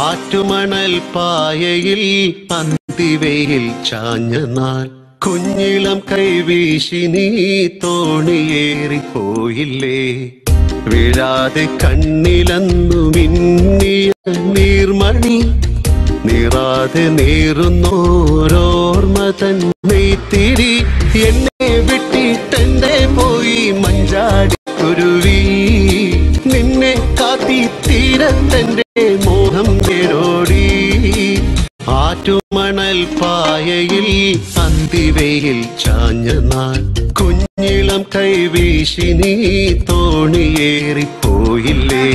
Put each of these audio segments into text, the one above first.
ആറ്റുമണൽ പായയിൽ അന്തിവയിൽ ചാഞ്ഞ നാൾ കുഞ്ഞിളം കൈവീശി നീ തോണിയേറിപ്പോയില്ലേ. വീഴാതെ കണ്ണിലന്നു മിന്നിയ നീർമണി നീറാതെ നീറുന്നോരോർമ്മ തന്നെത്തിരി എന്നെ വിട്ടിട്ടെന്റെ പോയി മഞ്ചാടി കുരുവി. നിന്നെ കാത്തി തീരത്തെന്റെ മോഹം കേരോടി. ആറ്റുമണൽ പായയിൽ അന്തിവയിൽ ചാഞ്ഞ നാൾ കുഞ്ഞിളം കൈവീശി നീ തോണിയേറിപ്പോയില്ലേ.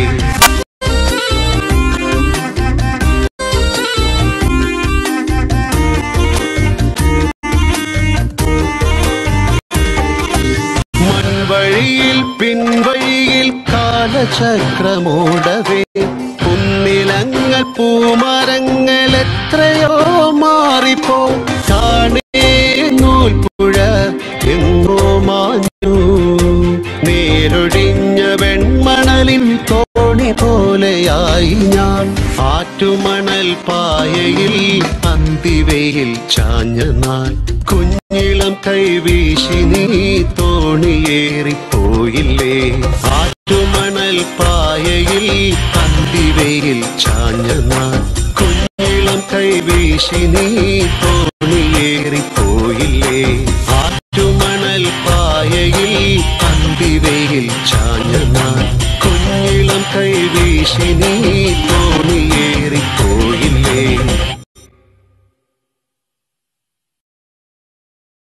മൺവഴിയിൽ പിൻവഴിയിൽ കാലചക്രമോടവേ കുന്നിലങ്ങൾ പൂമരങ്ങൾ എത്രയോ മാറിപ്പോ. കാണേ നൂൽപ്പുഴ എങ്ങോ മാഞ്ഞു. നേരൊഴിഞ്ഞ വെൺമണലിൻ തോണി പോലെയായി ഞാൻ. ആറ്റുമണൽ പായയിൽ അന്തിവയിൽ ചാഞ്ഞ നാൾ കുഞ്ഞിളം കൈവീശി നീ തോണിയേറിപ്പോയില്ലേ. ആറ്റുമണൽ പായയിൽ അന്തിവയിൽ ചാഞ്ഞ നാൾ കുഞ്ഞിളം കൈവീശി നീ തോണിയേറിപ്പോയില്ലേ. ആറ്റുമണൽ പായയിൽ അന്തിവയിൽ ചാഞ്ഞ നാൾ കുഞ്ഞിളം കൈവീശി നീ